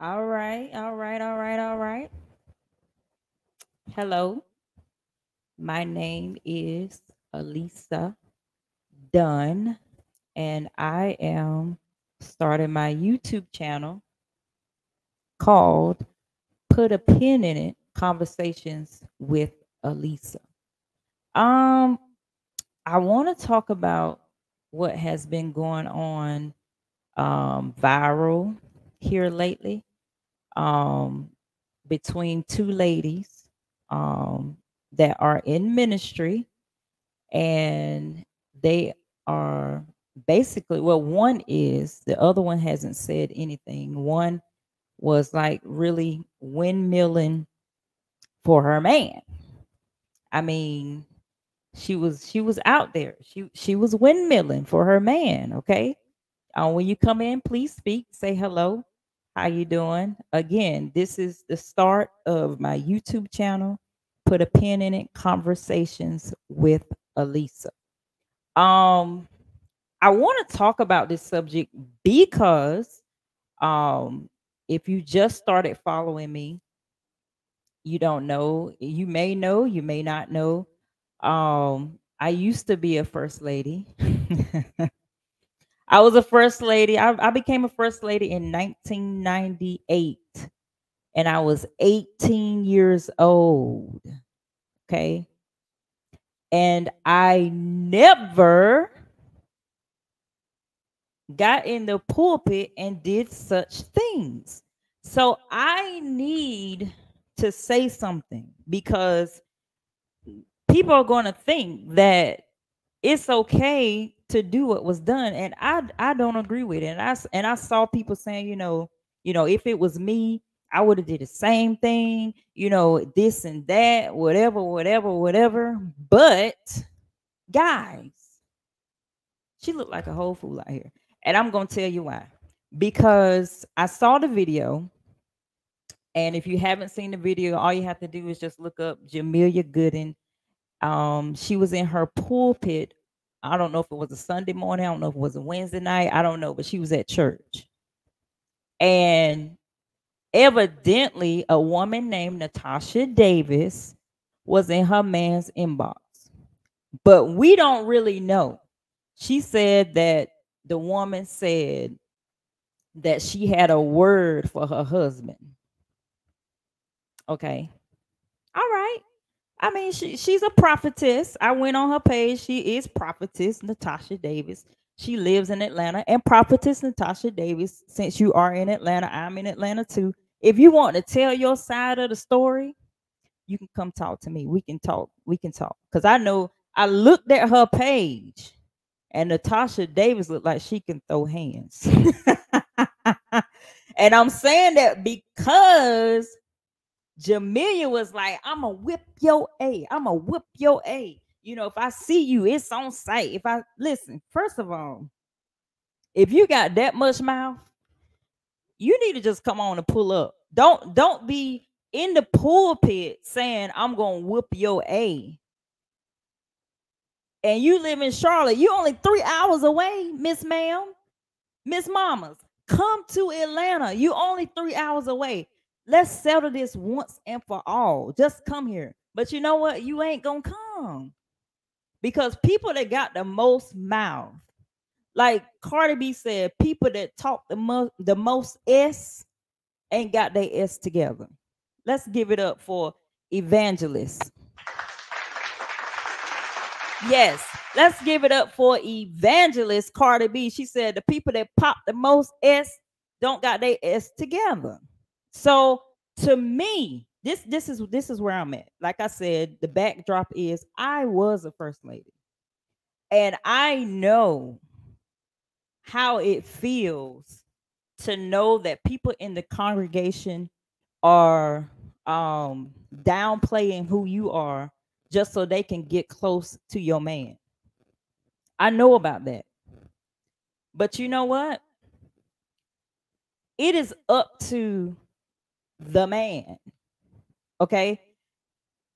All right, all right, all right, all right. Hello, my name is Elisa Dunn, and I am starting my YouTube channel called Put a Pin in It Conversations with Elisa. Um, I want to talk about what has been going on viral here lately. Um, between two ladies um, that are in ministry, and they are basically, well, one is, the other one hasn't said anything. One was like really windmilling for her man. I mean, she was out there. She was windmilling for her man. Okay. When you come in, please speak. Say hello. How you doing? Again, this is the start of my YouTube channel. Put a pin in it. Conversations with Elisa. Um, I want to talk about this subject because um, if you just started following me, you don't know. You may know. You may not know. I used to be a first lady. I was a first lady. I became a first lady in 1998, and I was 18 years old. Okay. And I never got in the pulpit and did such things. So I need to say something because people are going to think that it's okay to do what was done, and I don't agree with it. And I saw people saying, if it was me, I would have did the same thing, this and that, whatever, whatever, whatever. But guys, she looked like a whole fool out here, and I'm gonna tell you why. Because I saw the video, and if you haven't seen the video, all you have to do is just look up Jamelia Gooden. She was in her pulpit. I don't know if it was a Sunday morning. I don't know if it was a Wednesday night. I don't know, but she was at church. And evidently, a woman named Natasha Davis was in her man's inbox. But we don't really know. She said that the woman said that she had a word for her husband. Okay. All right. I mean, she's a prophetess. I went on her page. She is prophetess Natasha Davis. She lives in Atlanta. And prophetess Natasha Davis, since you are in Atlanta, I'm in Atlanta too. If you want to tell your side of the story, you can come talk to me. We can talk. We can talk. Because I know I looked at her page, and Natasha Davis looked like she can throw hands. And I'm saying that because Jamelia was like, I'ma whip your A. I'ma whip your A. If I see you, it's on sight. If I listen, first of all, if you got that much mouth, you need to just come on and pull up. Don't be in the pulpit saying I'm gonna whoop your A. And you live in Charlotte. You only 3 hours away, Miss Ma'am, Miss Mamas. Come to Atlanta. You only 3 hours away. Let's settle this once and for all. Just come here. But you know what? You ain't gonna come because people that got the most mouth, like Cardi B said, people that talk the most S ain't got their S together. Let's give it up for evangelists. Yes, let's give it up for evangelist Cardi B. She said the people that pop the most S don't got their S together. So to me, this is where I'm at. Like I said, the backdrop is I was a first lady, and I know how it feels to know that people in the congregation are downplaying who you are just so they can get close to your man. I know about that. But you know what? It is up to the man. Okay?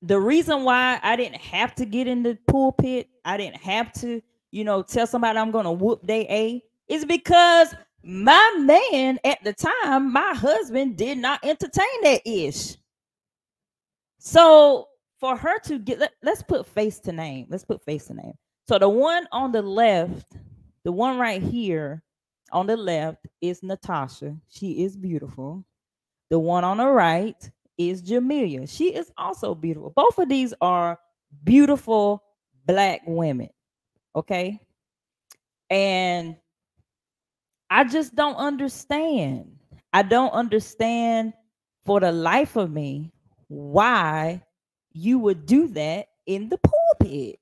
The reason why I didn't have to get in the pulpit, I didn't have to, tell somebody I'm going to whoop their A, is because My man at the time, my husband, did not entertain that ish. So for her to get, let's put face to name. Let's put face to name. So the one on the left, the one right here on the left is Natasha. She is beautiful. The one on the right is Jamelia. She is also beautiful. Both of these are beautiful black women. Okay. And I just don't understand. I don't understand for the life of me why you would do that in the pulpit.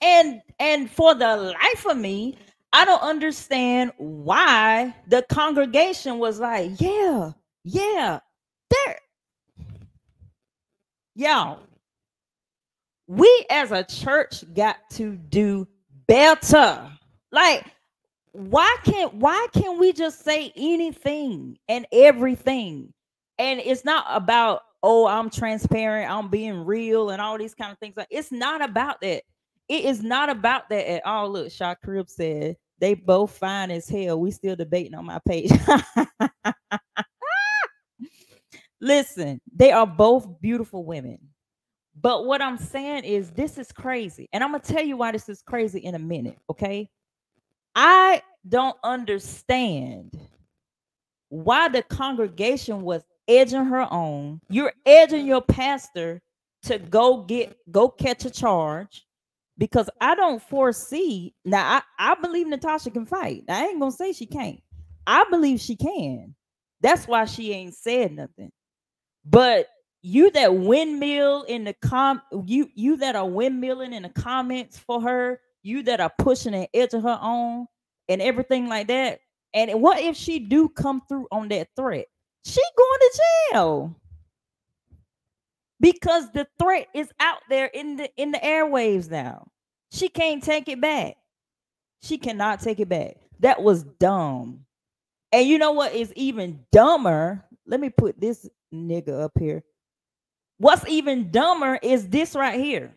And for the life of me, I don't understand why the congregation was like, yeah, there. Y'all, we as a church got to do better. Like, why can't we just say anything and everything? And it's not about, oh, I'm transparent, I'm being real, and all these kind of things. Like, it's not about that. It is not about that at all. Look, Shaw Crib said they both fine as hell. We still debating on my page. Listen, they are both beautiful women. But what I'm saying is this is crazy. And I'm gonna tell you why this is crazy in a minute, okay? I don't understand why the congregation was edging her on. You're edging your pastor to go catch a charge, because I don't foresee. Now I believe Natasha can fight. I ain't gonna say she can't. I believe she can. That's why she ain't said nothing. But you that windmill in the you that are windmilling in the comments for her, you that are pushing and edging her on and everything like that. And what if she do come through on that threat? She going to jail because the threat is out there in the airwaves now. She can't take it back. She cannot take it back. That was dumb. And you know what is even dumber? Let me put this nigga up here. What's even dumber is this right here.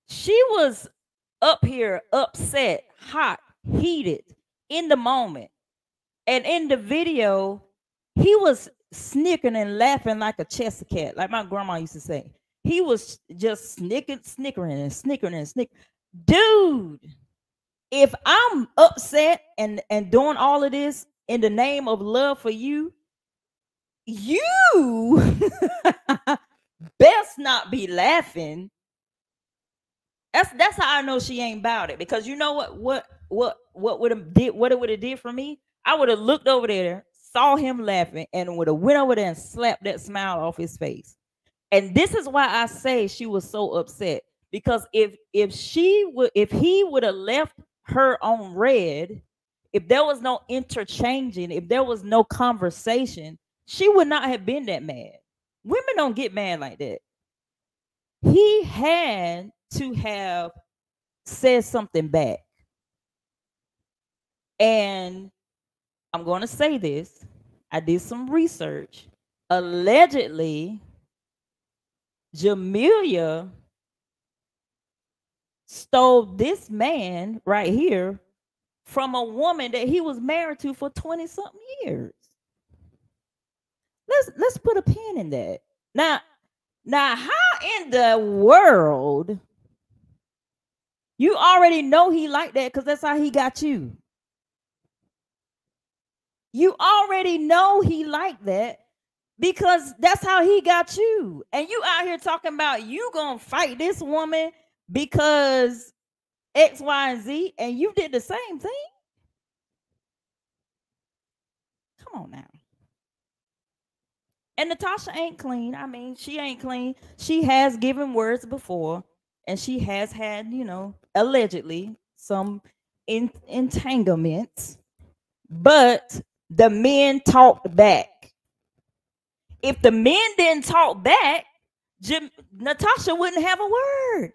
She was up here upset, hot, heated in the moment. And in the video, he was snickering and laughing like a chester cat, like my grandma used to say. He was just snickering and snickering and snickering. Dude, if I'm upset and doing all of this in the name of love for you, you best not be laughing. That's how I know she ain't about it. Because you know what would have did what it would have did for me? I would have looked over there, saw him laughing, and would have went over there and slapped that smile off his face. And this is why I say she was so upset. Because if he would have left her on red, if there was no interchanging, if there was no conversation, she would not have been that mad. Women don't get mad like that. He had to have said something back. And I'm going to say this. I did some research. Allegedly, Jamelia stole this man right here from a woman that he was married to for 20 something years. Let's put a pin in that. Now how in the world you already know he like that, because that's how he got you. You already know he like that because that's how he got you. And you out here talking about you gonna fight this woman because X, Y, and Z, and you did the same thing. Come on now. And Natasha ain't clean. I mean, she ain't clean. She has given words before, and she has had, allegedly some entanglements. But the men talked back. If the men didn't talk back, Natasha wouldn't have a word.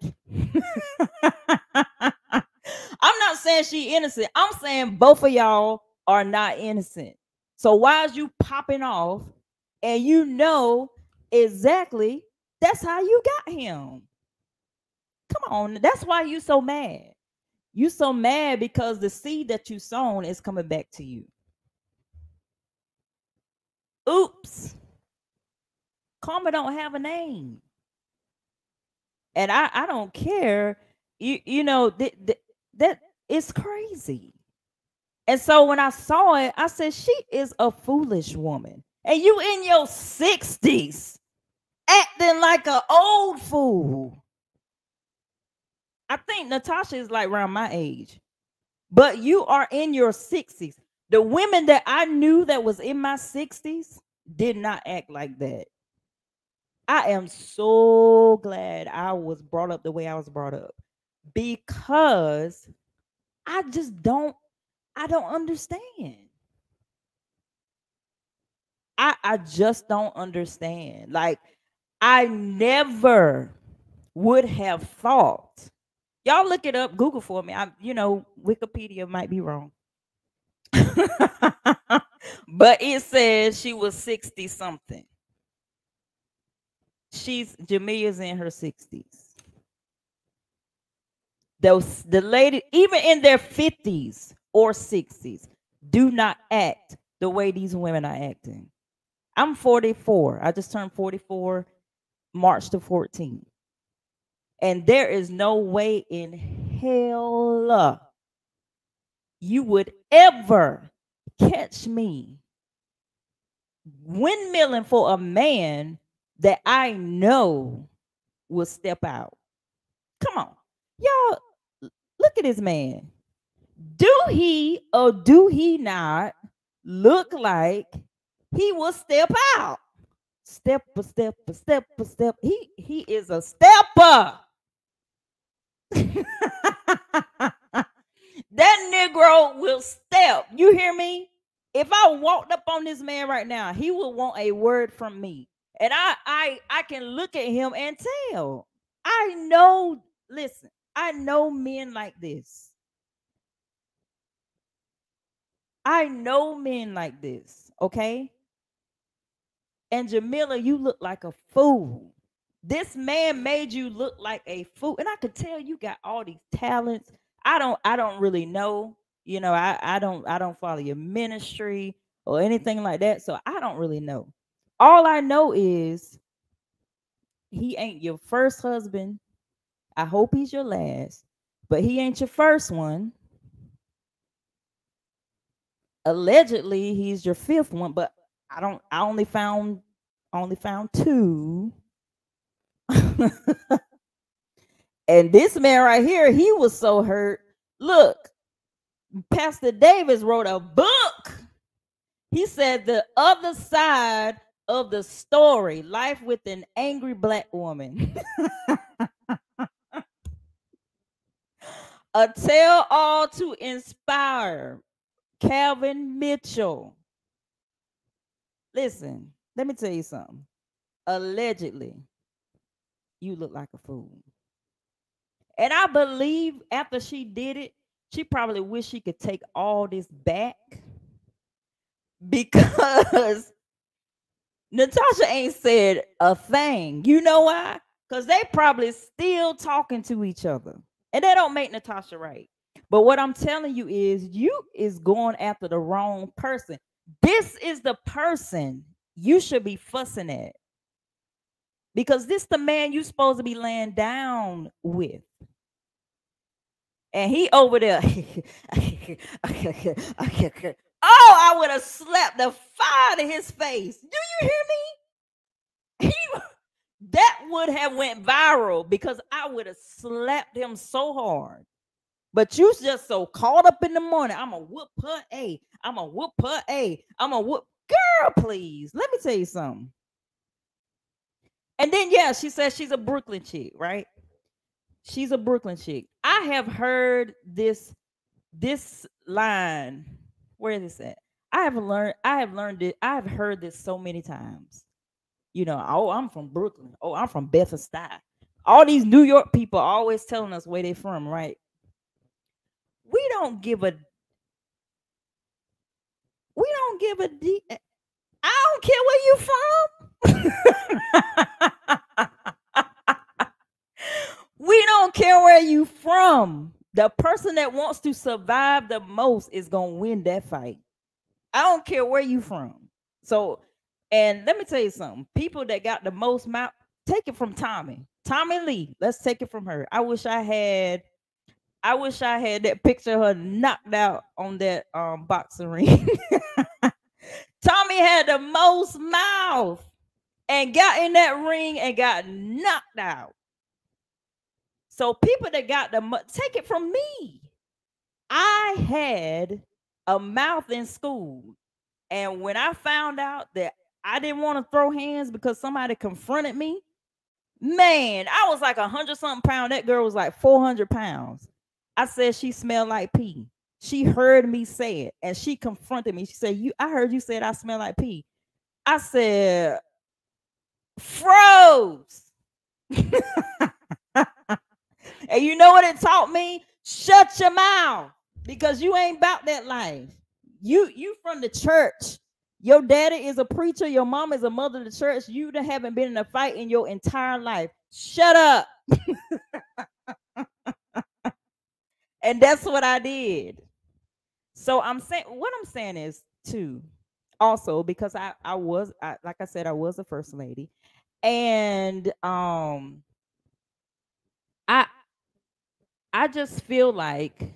I'm not saying she innocent. I'm saying both of y'all are not innocent. So why is you popping off and you know exactly that's how you got him? Come on, that's why you so mad. You so mad because the seed that you sown is coming back to you. Oops. Karma don't have a name. And I don't care. You know, that is crazy. And so when I saw it, I said, she is a foolish woman. And you in your 60s acting like an old fool. I think Natasha is like around my age. But you are in your 60s. The women that I knew that was in my 60s did not act like that. I am so glad I was brought up the way I was brought up, because I just I don't understand. I just don't understand. Like, I never would have thought. Y'all look it up, Google for me. Wikipedia might be wrong. But it says she was 60 something. Jamia's in her 60s. The lady, even in their 50s or 60s, do not act the way these women are acting. I'm 44. I just turned 44 March the 14th. And there is no way in hell you would ever catch me windmilling for a man that I know will step out. Come on. Y'all, look at this man. Do he or do he not look like he will step out? Step a step a step a step. He is a stepper. That Negro will step. You hear me? If I walked up on this man right now, he would want a word from me. And I can look at him and tell. I know, listen, I know men like this. I know men like this, okay? And Jamila, you look like a fool. This man made you look like a fool. And I could tell you got all these talents. I don't really know. I don't follow your ministry or anything like that. So I don't really know. All I know is he ain't your first husband. I hope he's your last, but he ain't your first one. Allegedly, he's your fifth one, but I only found two. And this man right here, he was so hurt. Look, Pastor Davis wrote a book. He said the other side of the story, life with an angry black woman. A tale all to inspire. Calvin Mitchell. Listen, let me tell you something. Allegedly, you look like a fool. And I believe after she did it, she probably wished she could take all this back, because Natasha ain't said a thing. You know why? Because they probably still talking to each other. And that don't make Natasha right. But what I'm telling you is, you is going after the wrong person. This is the person you should be fussing at, because this the man you supposed to be laying down with. And he over there. Oh, I would have slapped the fire to his face. Do you hear me? That would have went viral, because I would have slapped him so hard. But you just so caught up in the morning. I'm a whoop her A. I'm a whoop her A. I'm a whoop. Girl, please. Let me tell you something. And then, yeah, she says she's a Brooklyn chick, right? She's a Brooklyn chick. I have heard this line. Where is this at? I have learned it. I have heard this so many times. Oh, I'm from Brooklyn. Oh, I'm from Bethesda. All these New York people are always telling us where they're from, right? We don't give a I don't care where you from. We don't care where you from. The person that wants to survive the most is gonna win that fight. I don't care where you from. So, and let me tell you something. People that got the most mouth, take it from Tommy. Tommy Lee. Let's take it from her. I wish I had that picture of her knocked out on that boxing ring. Tommy had the most mouth and got in that ring and got knocked out. So people that got take it from me. I had a mouth in school, and when I found out that I didn't want to throw hands because somebody confronted me, man, I was like 100-something pound. That girl was like 400 pounds. I said she smelled like pee. She heard me say it, and she confronted me. She said, I heard you said I smell like pee. I said, froze. And you know what it taught me? Shut your mouth, because you ain't about that life. You from the church. Your daddy is a preacher. Your mom is a mother of the church. You haven't been in a fight in your entire life. Shut up. And that's what I did. So what I'm saying is too, also because I was like I said, I was a first lady, and I just feel like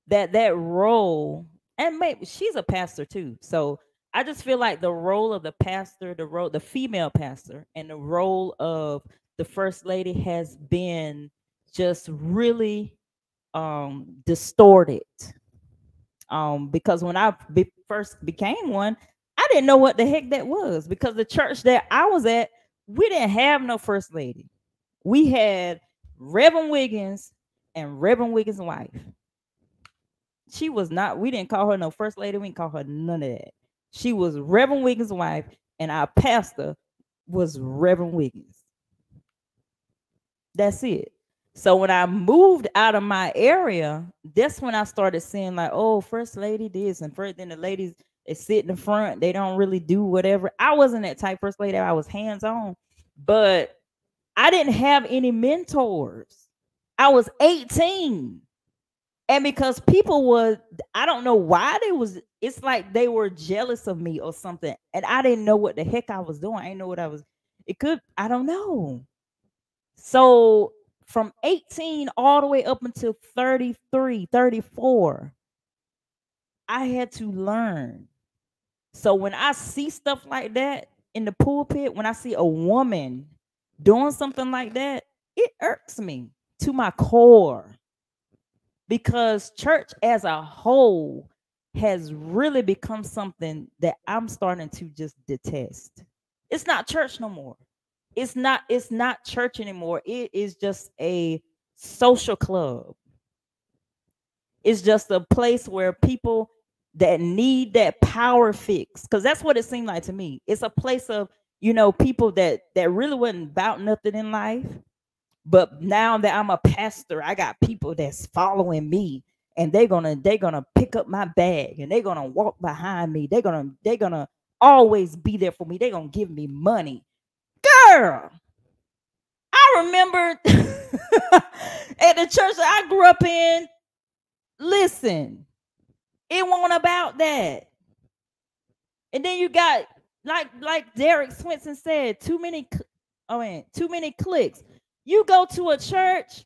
that role, and maybe she's a pastor too. So I just feel like the role of the pastor, the female pastor, and the role of the first lady has been just really distorted. Because when I first became one, I didn't know what the heck that was, because the church that I was at, we didn't have no first lady. We had Reverend Wiggins and Reverend Wiggins' wife. She was not, we didn't call her no first lady. We didn't call her none of that. She was Reverend Wiggins' wife, and our pastor was Reverend Wiggins. That's it. So when I moved out of my area, that's when I started seeing like, oh, first lady this, and first, then the ladies, they sit in the front, they don't really do whatever. I wasn't that type first lady. I was hands-on, but I didn't have any mentors. I was 18. And because people was, I don't know why it's like they were jealous of me or something. And I didn't know what the heck I was doing. I didn't know what I don't know. So from 18 all the way up until 33, 34, I had to learn. So when I see stuff like that in the pulpit, when I see a woman doing something like that, it irks me to my core, because church as a whole has really become something that I'm starting to just detest. It's not church no more. It's not church anymore. It is just a social club. It's just a place where people that need that power fix, because that's what it seemed like to me. It's a place of, people that really wasn't about nothing in life. But now that I'm a pastor, I got people that's following me, and they're gonna pick up my bag, and they're gonna walk behind me. They're gonna always be there for me. They're gonna give me money. Girl, I remember at the church that I grew up in, listen, it wasn't about that. And then you got, like Derek Swinson said, too many clicks. You go to a church,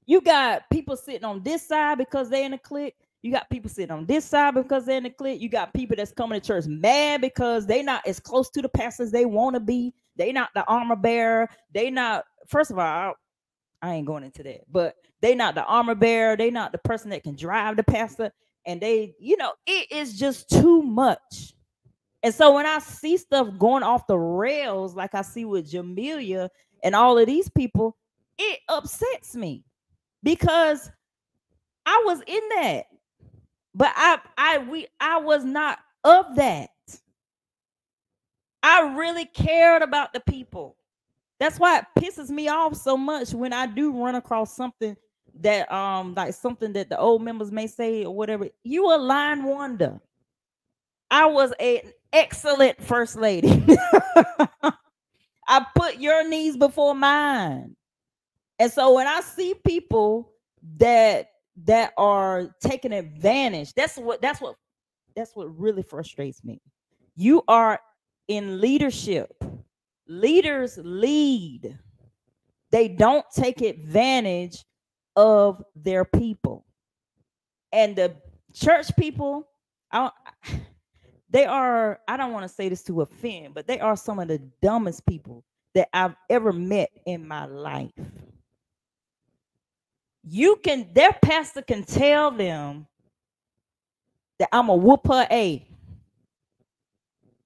you got people sitting on this side because they're in a clique. You got people sitting on this side because they're in a clique. You got people that's coming to church mad because they not as close to the pastors they want to be. They not the armor bearer. They not, first of all, I ain't going into that, but they not the armor bearer. They not the person that can drive the pastor. And they, it is just too much. And so when I see stuff going off the rails, like I see with Jamelia and all of these people, it upsets me, because I was in that, but I was not of that. I really cared about the people. That's why it pisses me off so much when I do run across something that like something that the old members may say or whatever. You a line wonder. I was an excellent first lady. I put your needs before mine. And so when I see people that are taking advantage. That's what really frustrates me. You are in leadership. Leaders lead. They don't take advantage of their people. And the church people, I, they are, I don't want to say this to offend, but they are some of the dumbest people that I've ever met in my life. Their pastor can tell them that I'm a whoop her A.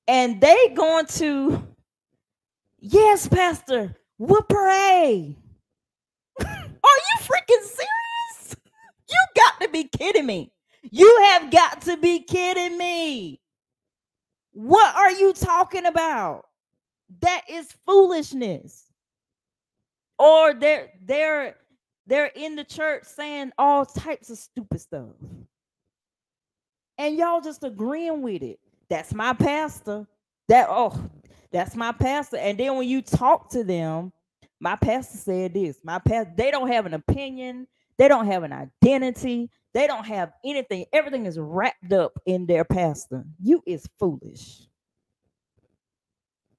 And they going to, yes, pastor, whoop her A. Are you freaking serious? You got to be kidding me. You have got to be kidding me. What are you talking about? That is foolishness. Or they're in the church saying all types of stupid stuff. And y'all just agreeing with it. That's my pastor. That's my pastor. And then when you talk to them, my pastor said this. They don't have an opinion. They don't have an identity. They don't have anything. Everything is wrapped up in their pastor. You is foolish.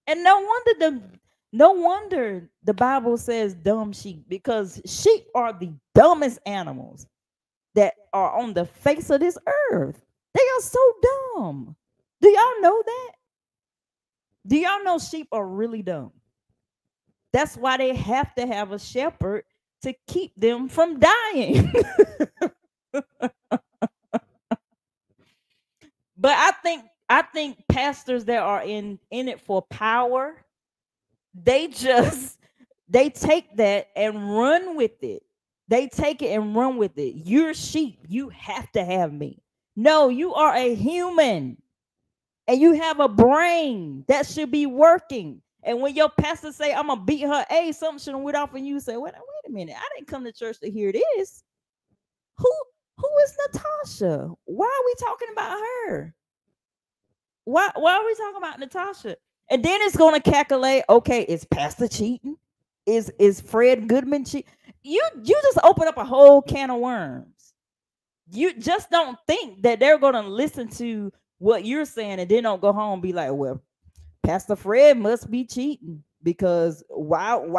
And no wonder the Bible says dumb sheep, because sheep are the dumbest animals that are on the face of this earth. They are so dumb. Do y'all know that? Do y'all know sheep are really dumb? That's why they have to have a shepherd to keep them from dying. But I think pastors that are in it for power, they take that and run with it. They take it and run with it. You're sheep. You have to have me. No, you are a human. And you have a brain that should be working. And when your pastor say, I'm going to beat her A, something should have went off and you say, wait a minute. I didn't come to church to hear this. Who is Natasha? Why are we talking about her? Why are we talking about Natasha? And then it's going to calculate, okay, is Pastor cheating? Is Fred Goodman cheating? You just open up a whole can of worms. You just don't think that they're going to listen to what you're saying and then don't go home and be like, well, Pastor Fred must be cheating, because why would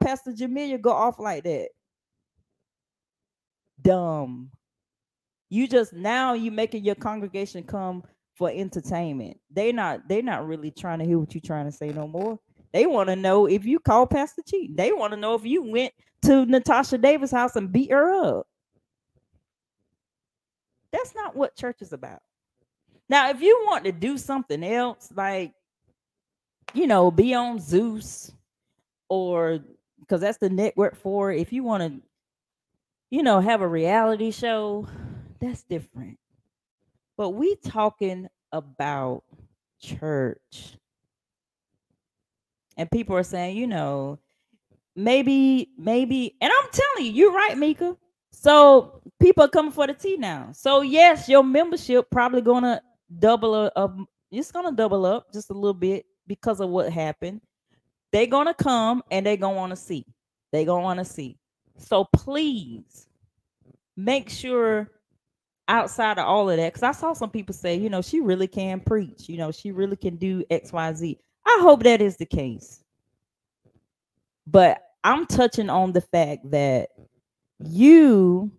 Pastor Jamelia go off like that? Dumb. You making your congregation come for entertainment. They're not really trying to hear what you're trying to say no more. They want to know if you call Pastor cheating. They want to know if you went to Natasha Davis' house and beat her up. That's not what church is about. Now, if you want to do something else, like, be on Zeus, or because that's the network for it. If you want to, have a reality show, that's different. But we talking about church. And people are saying, maybe, and I'm telling you, you're right, Mika. So people are coming for the tea now. So yes, your membership probably gonna double up. It's gonna double up just a little bit because of what happened. They're gonna come and they're gonna want to see. They're gonna want to see. So please make sure, outside of all of that, because I saw some people say, she really can preach. She really can do X, Y, Z. I hope that is the case. But I'm touching on the fact that you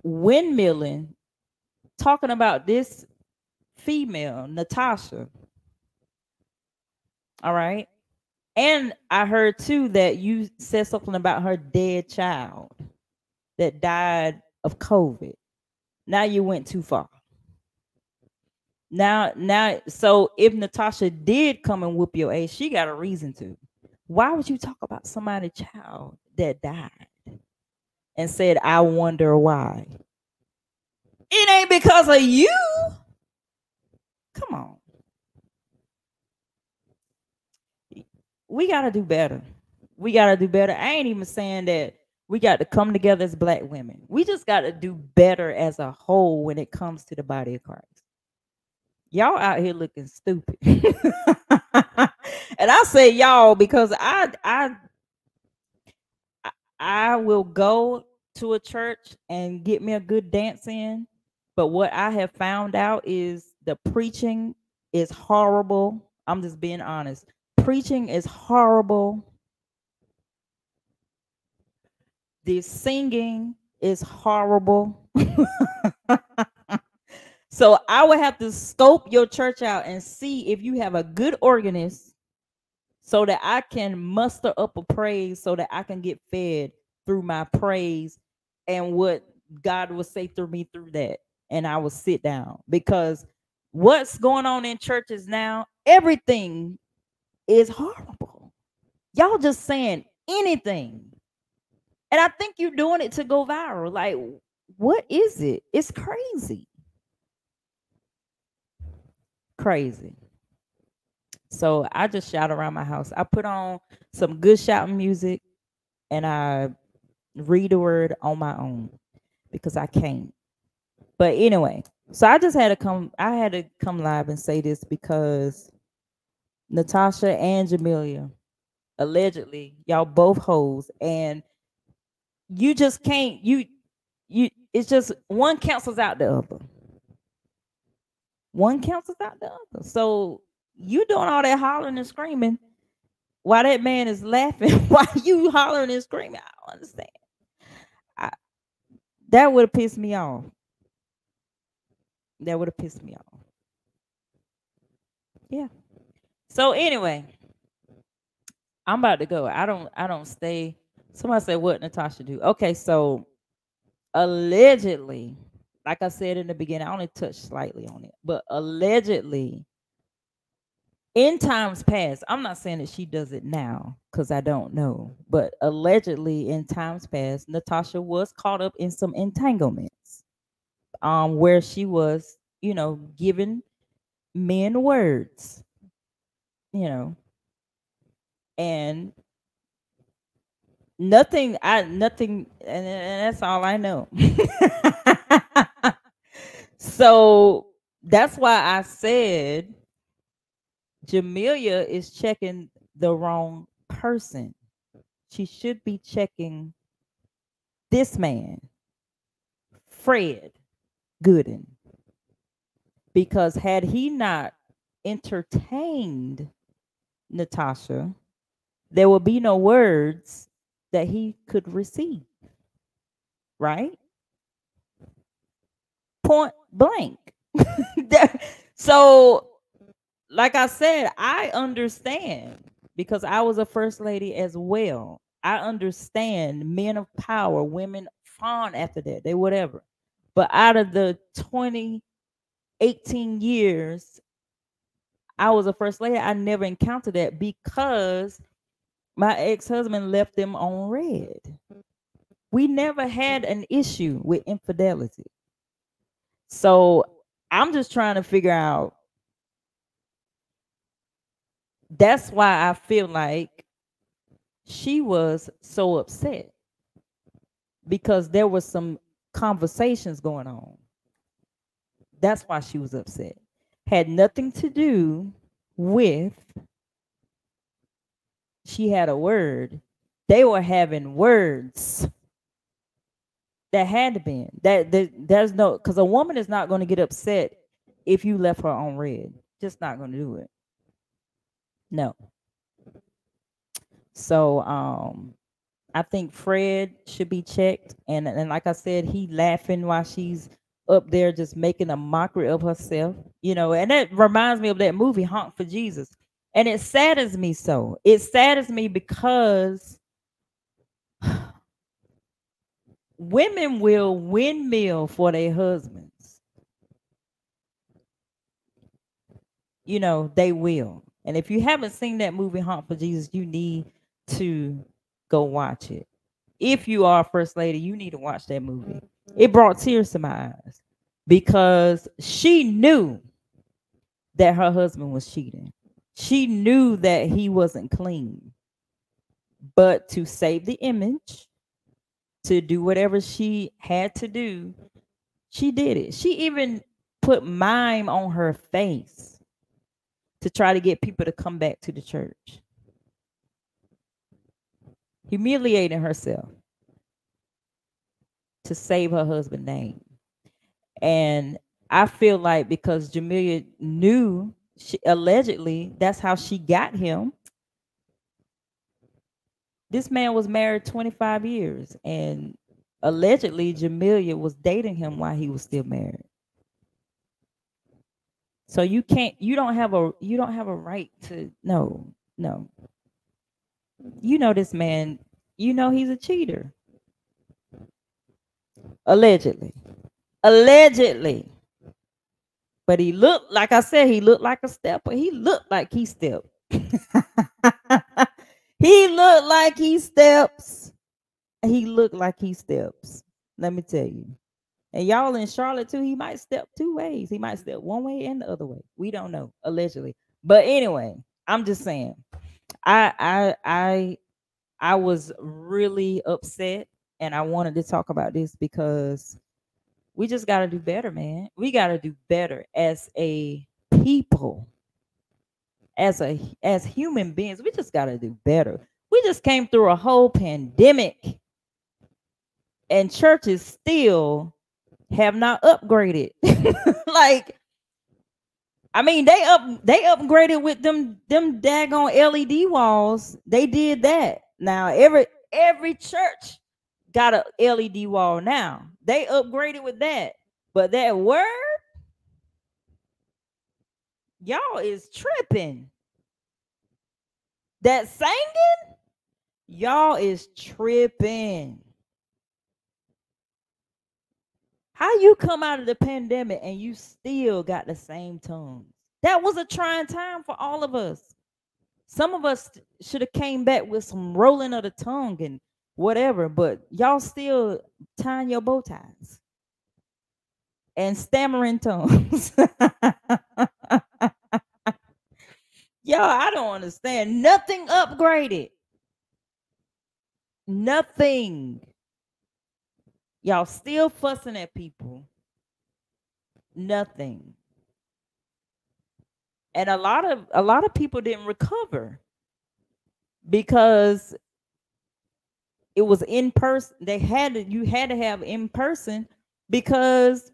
windmilling, talking about this female, Natasha. All right. And I heard too that you said something about her dead child that died of COVID. Now you went too far. Now, so if Natasha did come and whoop your ass, she got a reason to. Why would you talk about somebody's child that died and said, I wonder why? It ain't because of you. Come on. We got to do better. We got to do better. I ain't even saying that we got to come together as Black women. We just got to do better as a whole when it comes to the body of Christ. Y'all out here looking stupid. And I say y'all because I I will go to a church and get me a good dance in. But what I have found out is the preaching is horrible. I'm just being honest. Preaching is horrible. The singing is horrible. So I would have to scope your church out and see if you have a good organist so that I can muster up a praise so that I can get fed through my praise and what God will say through me through that. And I will sit down because what's going on in churches now, everything is horrible. Y'all just saying anything. And I think you're doing it to go viral. Like, what is it? It's crazy. Crazy. So I just shout around my house. I put on some good shouting music and I read the word on my own because I can't. But anyway, so I had to come live and say this because Natasha and Jamelia, allegedly, y'all both hoes, and you just can't, you it's just one cancels out the other. One cancels out the other. So you doing all that hollering and screaming while that man is laughing while you hollering and screaming. I don't understand. I, that would have pissed me off. That would have pissed me off. Yeah. So anyway, I'm about to go. I don't stay. Somebody said what Natasha do. Okay, so allegedly, like I said in the beginning, I only touched slightly on it, but allegedly in times past, I'm not saying that she does it now because I don't know, but allegedly in times past, Natasha was caught up in some entanglements, where she was, giving men words, you know, and nothing, and that's all I know. So that's why I said Jamelia is checking the wrong person. She should be checking this man, Fred Gooden, because had he not entertained Natasha, there would be no words that he could receive, right? Point blank. So, like I said, I understand because I was a first lady as well. I understand men of power, women fawn after that, they whatever. But out of the 18 years I was a first lady, I never encountered that because my ex-husband left them on red. We never had an issue with infidelity. So I'm just trying to figure out. That's why I feel like she was so upset because there was some conversations going on. That's why she was upset. Had nothing to do with she had a word. They were having words. That had to be there's no, because a woman is not going to get upset if you left her on red. Just not going to do it. No. So I think Fred should be checked, and like I said, he laughing while she's up there just making a mockery of herself, and that reminds me of that movie Honk for Jesus. And it saddens me so. It saddens me because women will windmill for their husbands. They will. And if you haven't seen that movie Honk for Jesus, you need to go watch it. If you are a first lady, you need to watch that movie. It brought tears to my eyes because she knew that her husband was cheating. She knew that he wasn't clean. But to save the image, to do whatever she had to do, she did it. She even put mime on her face to try to get people to come back to the church. Humiliating herself. to save her husband's name. And I feel like because Jamelia knew, allegedly, that's how she got him. This man was married 25 years, and allegedly Jamelia was dating him while he was still married. So you don't have a right to, no. You know this man, you know he's a cheater. Allegedly. But he looked, like I said, he looked like a stepper. He looked like he stepped. He looked like he steps. He looked like he steps. Let me tell you. And y'all in Charlotte too, he might step two ways. He might step one way and the other way. We don't know, allegedly. But anyway, I'm just saying. I was really upset, and I wanted to talk about this because we just got to do better, man. We got to do better as a people, as human beings. We just got to do better. We just came through a whole pandemic, and churches still have not upgraded. Like, I mean, they upgraded with them daggone LED walls. They did that. Now every church got a LED wall now. They upgraded with that. But that word, y'all is tripping. That singing, y'all is tripping. How you come out of the pandemic and you still got the same tongues? That was a trying time for all of us. Some of us should have came back with some rolling of the tongue and whatever, but y'all still tying your bow ties and stammering tongues. Y'all, I don't understand. Nothing upgraded. Nothing. Y'all still fussing at people. Nothing. And a lot of people didn't recover because it was in person. You had to have in person because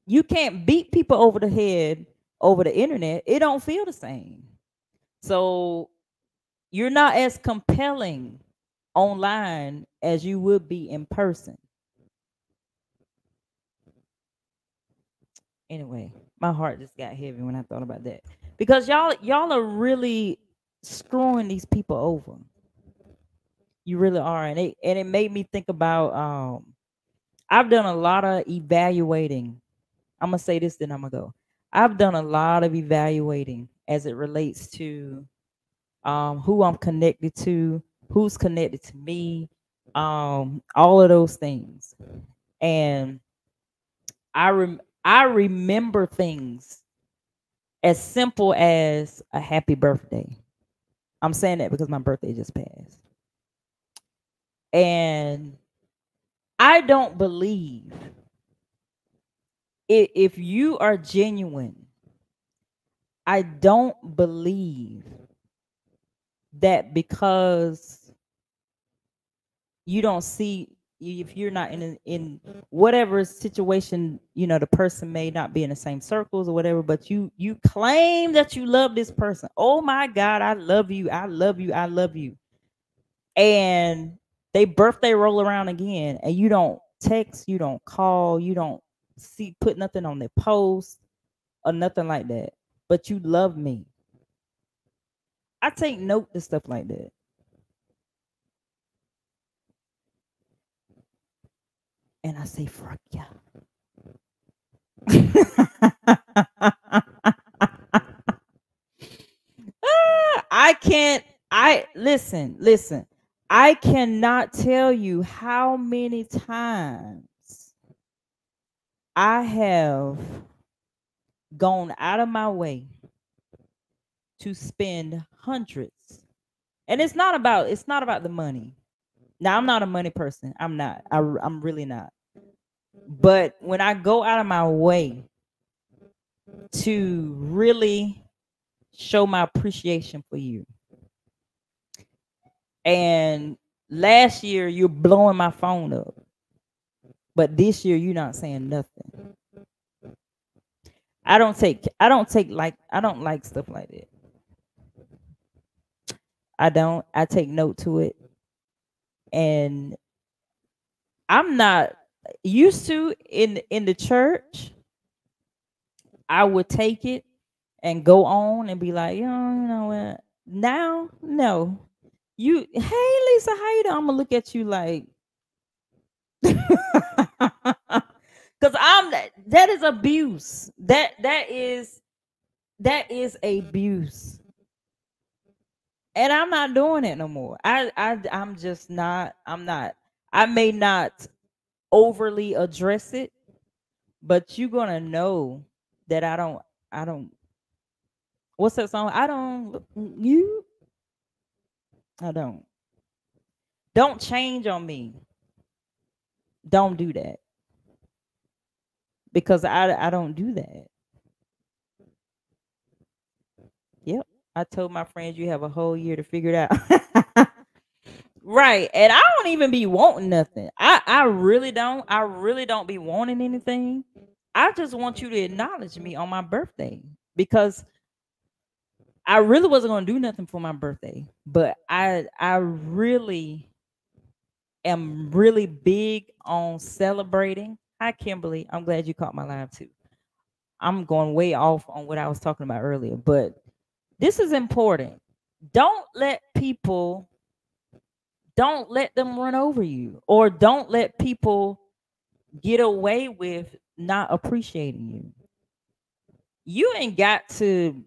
you can't beat people over the head over the internet. It don't feel the same. So you're not as compelling online as you would be in person. Anyway, my heart just got heavy when I thought about that. Because y'all are really screwing these people over. You really are. And it made me think about I've done a lot of evaluating. I'm gonna say this, then I'm gonna go. I've done a lot of evaluating as it relates to who I'm connected to, who's connected to me, all of those things. And I remember things as simple as a happy birthday. I'm saying that because my birthday just passed. And I don't believe if you are genuine, I don't believe that because you don't see, if you're not in whatever situation, the person may not be in the same circles or whatever, but you claim that you love this person. Oh my God, I love you. I love you. I love you. And they birthday roll around again and you don't text, you don't call, you don't put nothing on their post or nothing like that, but you love me. I take note to stuff like that. And I say, fuck yeah. Listen. I cannot tell you how many times I have gone out of my way to spend hundreds. And it's not about the money. Now, I'm not a money person. I'm not. I'm really not. But when I go out of my way to really show my appreciation for you, and last year you're blowing my phone up, But this year you're not saying nothing. I don't like stuff like that. I don't. I take note to it. And I'm not used to in the church. I would take it and go on and be like, you know what? Now, no. Hey Lisa, how you doing? I'm gonna look at you like, because that is abuse. That is abuse, and I'm not doing it no more. I'm just not. I'm not. I may not overly address it, but you're gonna know that I don't. I don't. What's that song? I don't. You. I don't. Don't change on me. Don't do that because I don't do that. Yep. I told my friends you have a whole year to figure it out. Right. And I don't even be wanting nothing. I really don't. I really don't be wanting anything. I just want you to acknowledge me on my birthday because I really wasn't going to do nothing for my birthday, but I really am really big on celebrating. Hi Kimberly, I'm glad you caught my live too. I'm going way off on what I was talking about earlier, but this is important. Don't let people don't let them run over you, or don't let people get away with not appreciating you. You ain't got to,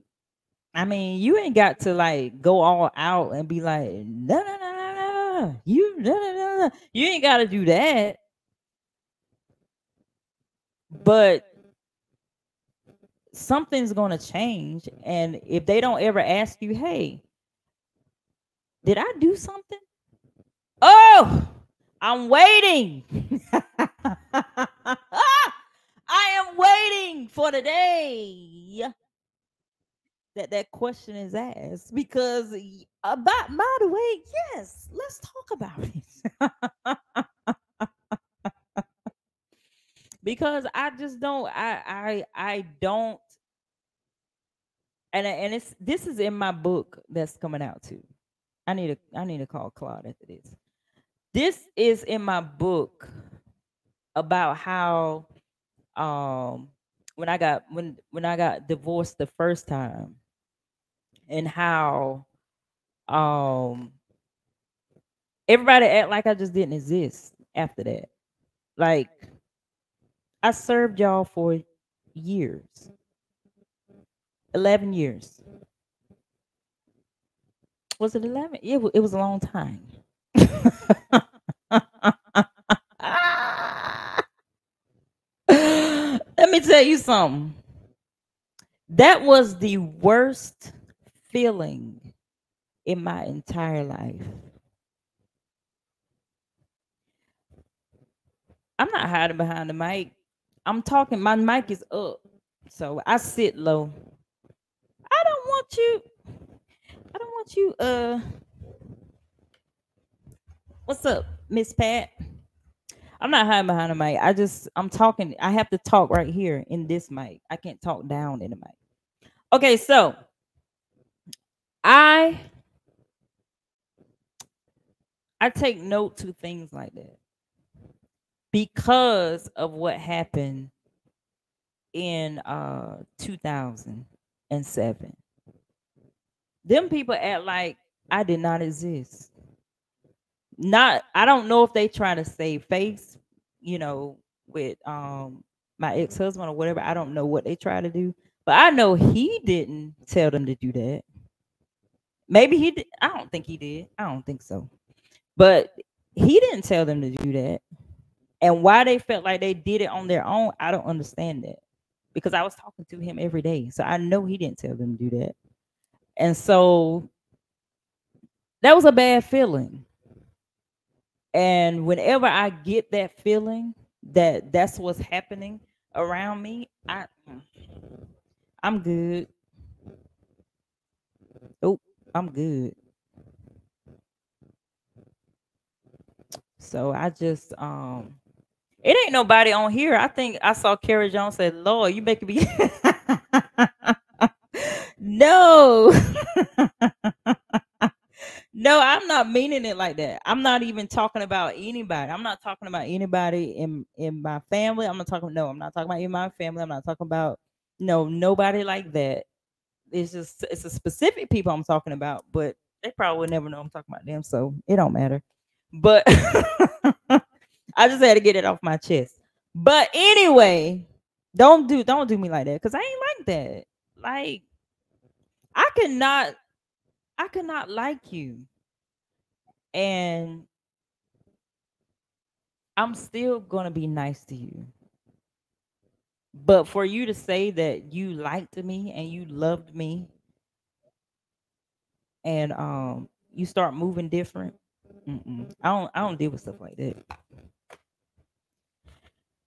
I mean, you ain't got to like go all out and be like, no, no, no, no, no, you, no, no, no, no. You ain't got to do that. But something's going to change. And if they don't ever ask you, hey, did I do something? Oh, I'm waiting. I am waiting for the day that question is asked because about by the way, yes, let's talk about it. Because I just don't I don't, and it's this is in my book that's coming out too. I need to call Claude after this. This is in my book about how um when I got divorced the first time, and how um everybody act like I just didn't exist after that. Like I served y'all for years. 11 years. Was it 11? It was a long time. Let me tell you something. That was the worst feeling in my entire life. I'm not hiding behind the mic. I'm talking, my mic is up. So I sit low. I don't want you. I don't want you. What's up, Miss Pat? I'm not hiding behind the mic. I'm talking. I have to talk right here in this mic. I can't talk down in the mic. Okay, so I I take note to things like that because of what happened in 2007. Them people act like I did not exist. Not I don't know if they try to save face, you know, with my ex-husband or whatever. I don't know what they try to do, but I know he didn't tell them to do that. Maybe he did. I don't think he did. I don't think so. But he didn't tell them to do that. And why they felt like they did it on their own, I don't understand that. Because I was talking to him every day. So I know he didn't tell them to do that. And so that was a bad feeling. And whenever I get that feeling that that's what's happening around me, I'm good. Oh, I'm good. So I just It ain't nobody on here. I think I saw Carrie Jones said, "Lord, you making me." No. No, I'm not meaning it like that. I'm not even talking about anybody. I'm not talking about anybody in my family. I'm not talking. No, I'm not talking about in my family. I'm not talking about no nobody like that. It's just it's a specific people I'm talking about, but they probably would never know I'm talking about them, so it don't matter. But I just had to get it off my chest. But anyway, don't do me like that because I ain't like that. Like I cannot I could not like you, and I'm still gonna be nice to you. But for you to say that you liked me and you loved me and you start moving different, I don't deal with stuff like that.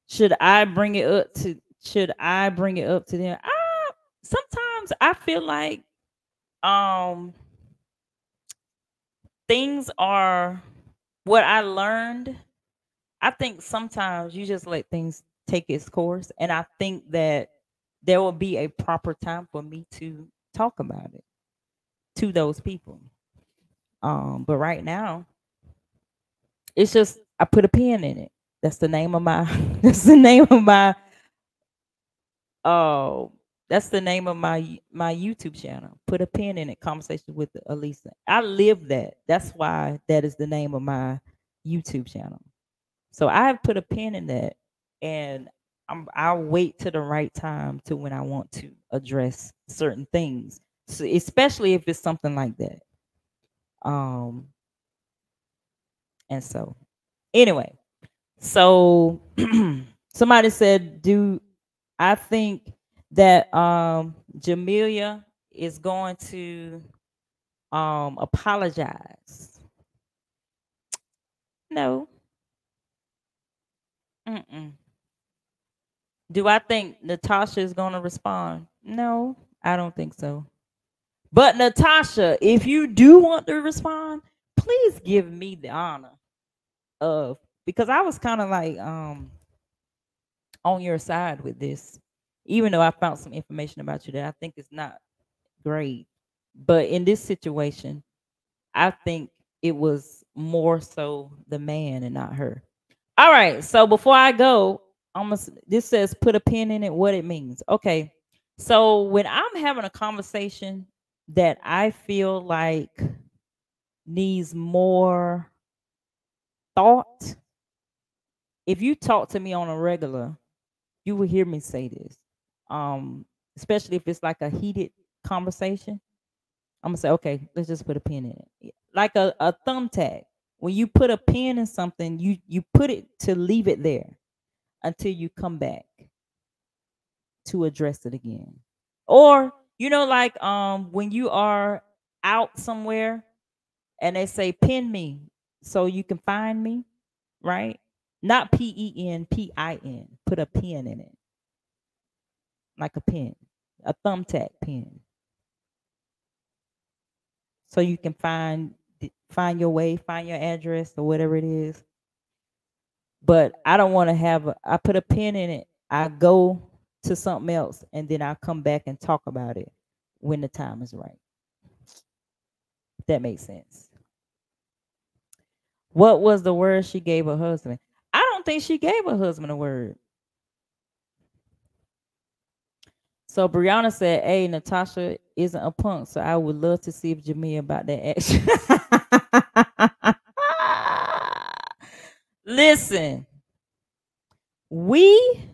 Should I bring it up to should I bring it up to them? Sometimes I feel like um things are what I learned. I think sometimes you just let things take its course, and I think that there will be a proper time for me to talk about it to those people. But right now, it's just I put a pin in it. That's the name of my. That's the name of my. Oh, that's the name of my YouTube channel. Put a pin in it. Conversation with Elisa. I live that. That's why that is the name of my YouTube channel. So I have put a pin in that, and I'll wait to the right time to when I want to address certain things, so especially if it's something like that. Um, and so anyway, so somebody said, "Do I think that Jamelia is going to apologize?" No. Mm-mm. Do I think Natasha is going to respond? No, I don't think so. But Natasha, if you do want to respond, please give me the honor of because I was kind of like on your side with this, even though I found some information about you that I think is not great. But in this situation, I think it was more so the man and not her. All right. So before I go, this says put a pin in it, what it means. Okay. So when I'm having a conversation that I feel like needs more thought, if you talk to me on a regular, you will hear me say this. Um, Especially if it's like a heated conversation. I'm gonna say, okay, let's just put a pin in it. Like a thumbtack. When you put a pin in something, you put it to leave it there until you come back to address it again. Or, like when you are out somewhere and they say pin me so you can find me, right? Not PENPIN. Put a pin in it. Like a pin. A thumbtack pin. So you can find your way, find your address or whatever it is. But I don't want to I put a pin in it. I go to something else and then I'll come back and talk about it when the time is right. If that makes sense. What was the word she gave her husband? I don't think she gave her husband a word. So Brianna said, "Hey, Natasha isn't a punk, so I would love to see if Jamia about that action." Listen, we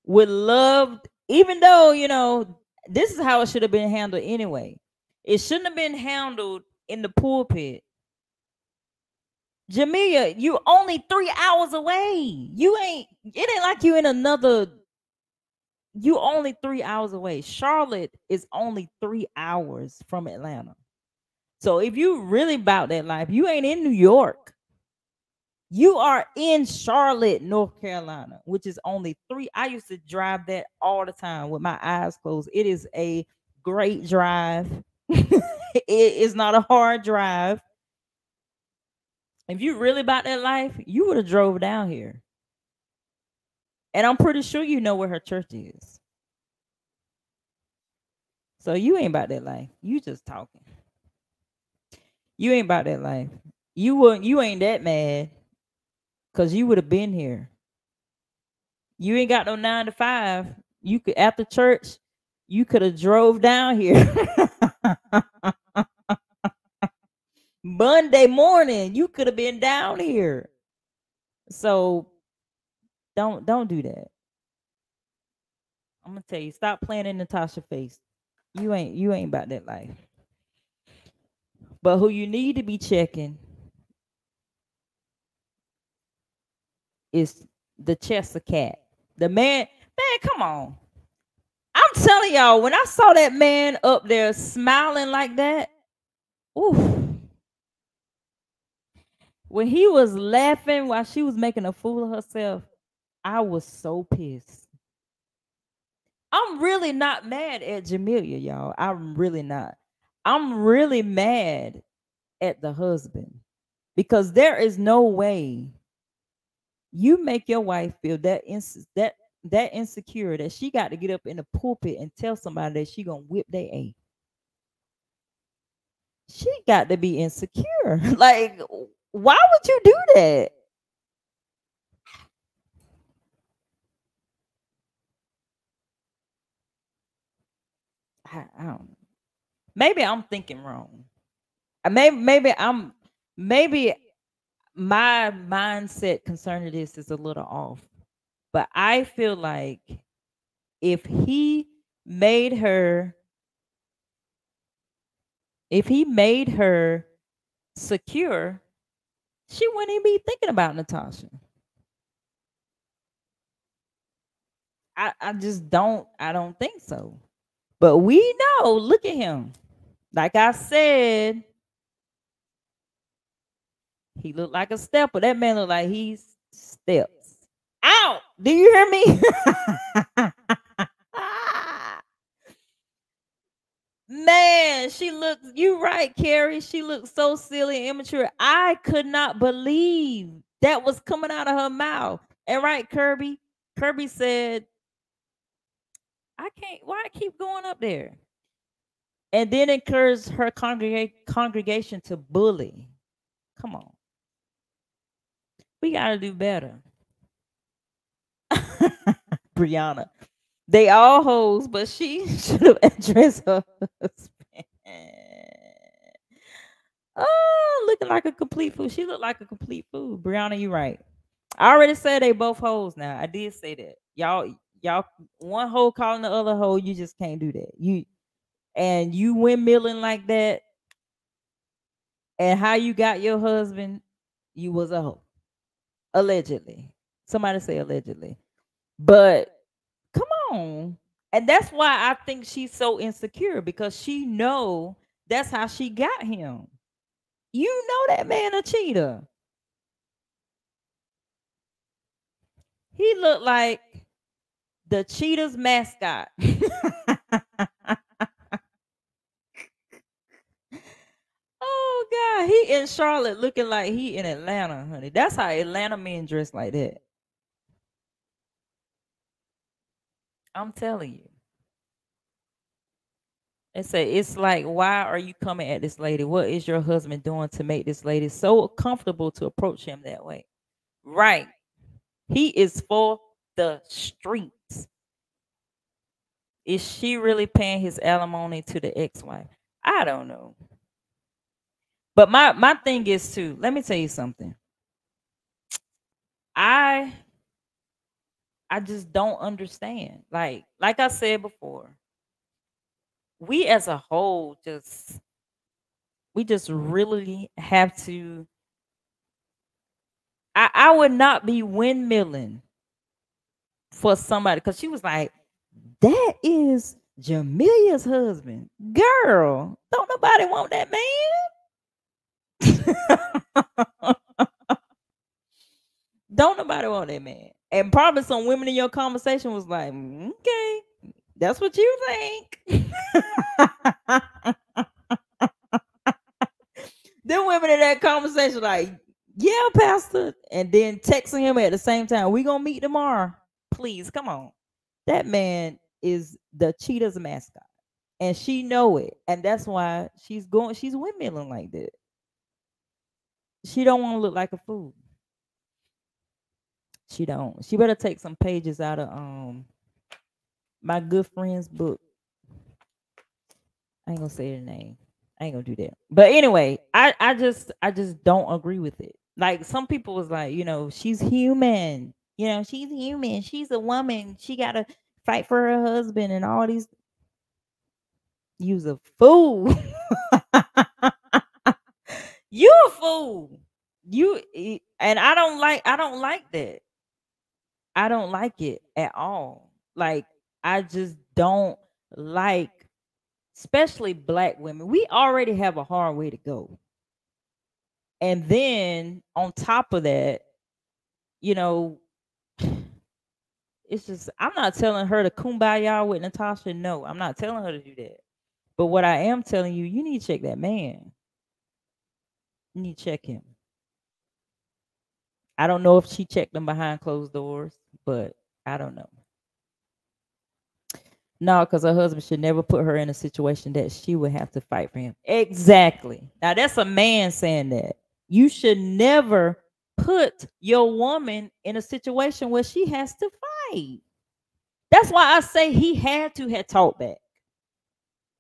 would love, even though this is how it should have been handled anyway. It shouldn't have been handled in the pulpit. Jamia, you only 3 hours away. It ain't like you in another. You only 3 hours away. Charlotte is only 3 hours from Atlanta. So if you really about that life, you ain't in New York. You are in Charlotte, North Carolina, which is only three. I used to drive that all the time with my eyes closed. It is a great drive. It is not a hard drive. If you really about that life, you would have drove down here. And I'm pretty sure you know where her church is. So you ain't about that life. You just talking. You ain't about that life. You ain't that mad because you would have been here. You ain't got no 9 to 5. You could after church, you could have drove down here. Monday morning, you could have been down here. So don't do that. I'm gonna tell you, stop playing in Natasha face. You ain't about that life. But who you need to be checking is the Chester cat. The man, come on. I'm telling y'all, when I saw that man up there smiling like that, ooh, when he was laughing while she was making a fool of herself, I was so pissed. I'm really not mad at Jamelia, y'all. I'm really not. I'm really mad at the husband because there is no way you make your wife feel that insecure that she got to get up in the pulpit and tell somebody that she gonna whip their a. She got to be insecure. Like, why would you do that? I don't know. Maybe I'm thinking wrong. Maybe my mindset concerning this is a little off. But I feel like if he made her if he made her secure, she wouldn't even be thinking about Natasha. I just don't think so. But we know, look at him. Like I said, he looked like a stepper. That man looked like he steps. Out. Do you hear me? Man, she looks, you right, Carrie. She looked so silly and immature. I could not believe that was coming out of her mouth. And right, Kirby. Kirby said, I can't, why I keep going up there? And then encouraged her congregation to bully. Come on. We gotta do better. Brianna. They all hoes, but she should have addressed her husband. Oh, looking like a complete fool. She looked like a complete fool. Brianna, you right. I already said they both hoes now. I did say that. Y'all, one hoe calling the other hoe, you just can't do that. You windmilling like that, and how you got your husband, you was a hoe. Allegedly. Somebody say allegedly. But come on. And that's why I think she's so insecure because she know that's how she got him. You know that man a cheater. He looked like the Cheetah's mascot. Oh God, he in Charlotte looking like he in Atlanta, honey. That's how Atlanta men dress like that. I'm telling you. They say it's like, why are you coming at this lady? What is your husband doing to make this lady so comfortable to approach him that way? Right. He is for the streets. Is she really paying his alimony to the ex-wife? I don't know. But my thing is too, let me tell you something. I I just don't understand. Like I said before, we as a whole just really have to I would not be windmilling for somebody because she was like, that is Jamilia's husband. Girl, don't nobody want that man. Don't nobody want that man. And probably some women in your conversation was like, okay, that's what you think. Them women in that conversation like, yeah, Pastor. And then texting him at the same time, we gonna meet tomorrow. please, come on. That man is the Cheetah's mascot. And she know it. And that's why she's windmilling like that. She don't want to look like a fool. She don't. She better take some pages out of my good friend's book. I ain't gonna say the name. I ain't gonna do that. But anyway, I just don't agree with it. Like some people was like, she's human. She's human. She's a woman. She gotta fight for her husband and all these. You's a fool. You a fool. And I don't like that. I don't like it at all. Like I just don't like, especially black women. We already have a hard way to go. And then on top of that, it's just, I'm not telling her to kumbaya with Natasha. No, I'm not telling her to do that. But what I am telling you, you need to check that man. You need to check him. I don't know if she checked them behind closed doors, but I don't know. No, because her husband should never put her in a situation that she would have to fight for him. Exactly. Now that's a man saying that. You should never put your woman in a situation where she has to fight. That's why I say he had to have talked back.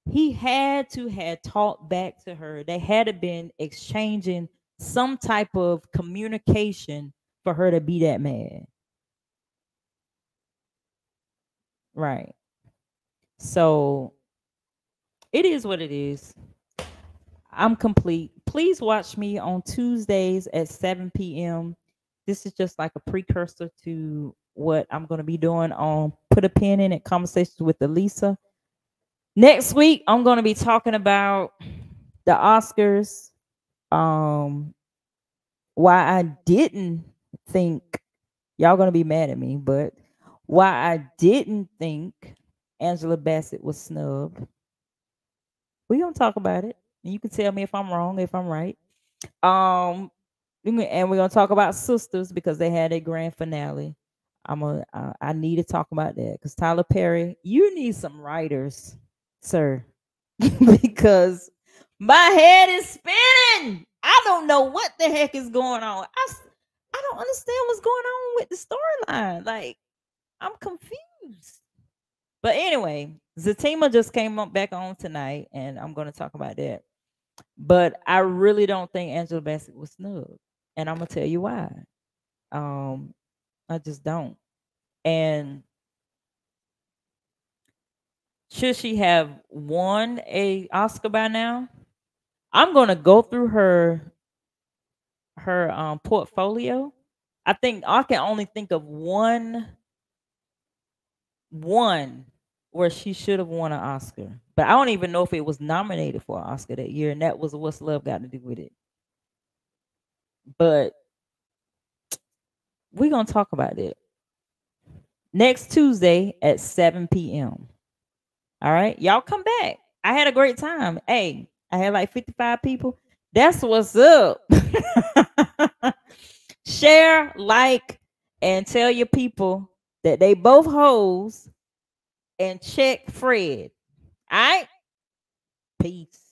He had to have talked back to her. They had to been exchanging some type of communication for her to be that mad. Right. So it is what it is. I'm complete. Please watch me on Tuesdays at 7 p.m. This is just like a precursor to what I'm going to be doing on Put a Pin in It Conversations with Elisa. Next week, I'm going to be talking about the Oscars. Why I didn't think, y'all going to be mad at me, but why I didn't think Angela Bassett was snubbed. We're going to talk about it. And you can tell me if I'm wrong, if I'm right. And we're going to talk about Sisters because they had a grand finale. I need to talk about that because Tyler Perry, you need some writers, sir, because my head is spinning. I don't know what the heck is going on. I don't understand what's going on with the storyline. Like, I'm confused. But anyway, Zatima just came up back on tonight, and I'm going to talk about that. But I really don't think Angela Bassett was snubbed, and I'm gonna tell you why. I just don't. And should she have won a Oscar by now? I'm gonna go through her portfolio. I think I can only think of one where she should have won an Oscar. But I don't even know if it was nominated for an Oscar that year, and that was What's Love Got to Do with It. But we're gonna talk about it next Tuesday at 7 p.m. All right, y'all come back. I had a great time. Hey, I had like 55 people. That's what's up. Share, like, and tell your people that they both hoes, and check Fred. All right? Peace.